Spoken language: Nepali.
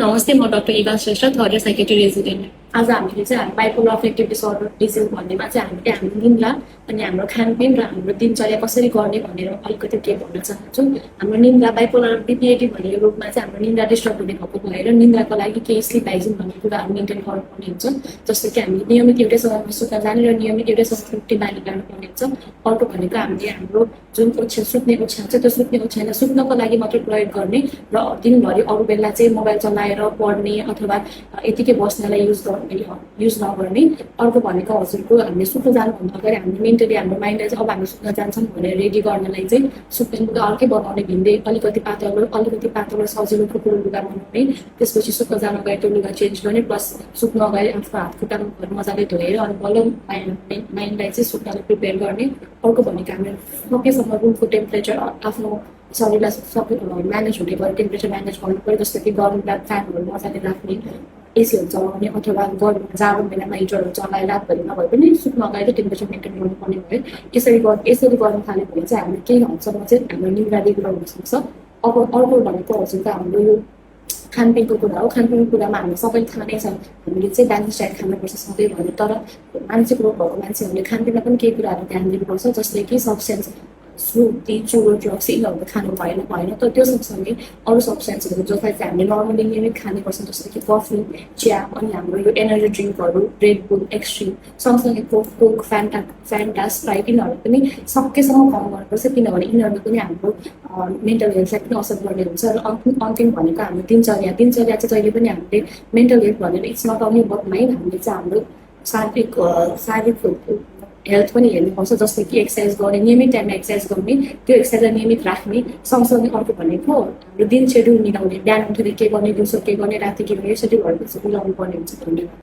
नमस्ते, म doctor Ibha Shrestha, third year psychiatry resident. आज हामीले चाहिँ बाइपोलर अफेक्टिभ डिसअर्डर डिजिज भन्नेमा चाहिँ हामीले हाम्रो निन्द्रा अनि हाम्रो खानपिन र हाम्रो दिनचर्या कसरी गर्ने भनेर अलिकति के भन्न चाहन्छु। हाम्रो निन्द्रा बाइपोलर बिपिएडी भन्ने रोगमा चाहिँ हाम्रो निन्द्रा डिस्टर्ब हुने भएको भएर निन्द्राको लागि केही स्लिप हाइजिन भन्ने कुराहरू मेन्टेन गर्नुपर्ने हुन्छ। जस्तो कि हामीले नियमित एउटै समयमा सुत्न जाने र नियमित एउटै समयमा उठ्ने बानी गर्नुपर्ने हुन्छ। अर्को भनेको हामीले हाम्रो जुन ओछ्यान सुत्ने ओछ्यान छ त्यो सुत्ने ओछ्यानलाई सुत्नको लागि मात्रै प्रयोग गर्ने र दिनभरि अरू बेला चाहिँ मोबाइल चलाएर पढ्ने अथवा यतिकै बस्नलाई युज नगर्ने। अर्को भनेको हजुरको हामीले सुत्न जानुभन्दा अगाडि हामीले मेन्टली हाम्रो माइन्डलाई चाहिँ अब हामी सुत्न जान्छौँ भनेर रेडी गर्नलाई चाहिँ सुत्ने लुगा अर्कै बनाउने, भिन्दै अलिकति पातलो सजिलो ठुलो लुगा बनाउने, त्यसपछि सुत्न जानु अगाडि त्यो लुगा चेन्ज गर्ने, प्लस सुत्न अगाडि आफ्नो हात खुट्टामा मजाले धोएर अनि बल्ल माइन्डलाई चाहिँ सुत्नलाई प्रिपेयर गर्ने। अर्को भनेको हामीले सकेसम्म रुमको टेम्परेचर आफ्नो शरीरलाई सबै म्यानेज हुने गरी टेम्परेचर म्यानेज गर्नु पऱ्यो। जस्तो कि गरम बेला फ्यानहरू मजाले राख्ने, एसीहरू चलाउने अथवा गरम जाडो बेलामा हिटरहरू चलाएर रातभरि नभए पनि सुत्न अगाडि टेम्परेचर मेन्टेन गर्नुपर्ने भयो। यसरी गर्न थाल्यो भने चाहिँ हामीले केही हदसम्म चाहिँ हाम्रो निन्द्रा रेगुलर हुनसक्छ। अब अर्को भनेको हजुरको हाम्रो यो खानपिनको कुरा हो। खानपिनको कुरामा हामी सबैले थाहा नै छ, हामीले चाहिँ ब्यालेन्स डाइट खानुपर्छ सधैँ भन्यो। तर मानसिक रोग भएको मान्छेहरूले खानपिनमा पनि केही कुराहरू ध्यान दिनुपर्छ, जस्तै कि सब्सटेन्स फ्रुटी चुरो ड्रग्स यिनीहरू खानु भएन। तर त्यो सँगसँगै अरू सब्सटेन्सहरू जसलाई चाहिँ हामीले नर्मली नियमित खानुपर्छ, जस्तो कि कफी, चिया अनि हाम्रो यो एनर्जी ड्रिङ्कहरू, रेड बुल, एक्सट्रिम, सँगसँगै कोक, फ्यान्टा, स्प्राइट यिनीहरू पनि सकेसम्म कम गर्नुपर्छ, किनभने यिनीहरूले पनि हाम्रो मेन्टल हेल्थलाई पनि असर गर्ने हुन्छ। र अन्तिम भनेको हाम्रो दिनचर्या चाहिँ जहिले पनि हामीले मेन्टल हेल्थ भनेर it's not only about mind, हामीले चाहिँ हाम्रो शारीरिक हेल्थ पनि हेर्नुपर्छ। जस्तै कि एक्सर्साइज गर्ने, नियमित टाइममा एक्सर्साइज गर्ने, त्यो एक्सर्साइजलाई नियमित राख्ने। सँगसँगै अर्को भनेको हाम्रो दिन सेड्युल मिलाउने, बिहान उठेर के गर्ने, दिउँसो के गर्ने, राति के गर्ने, सेड्युलहरू मिलाउनु पर्ने हुन्छ। धन्यवाद।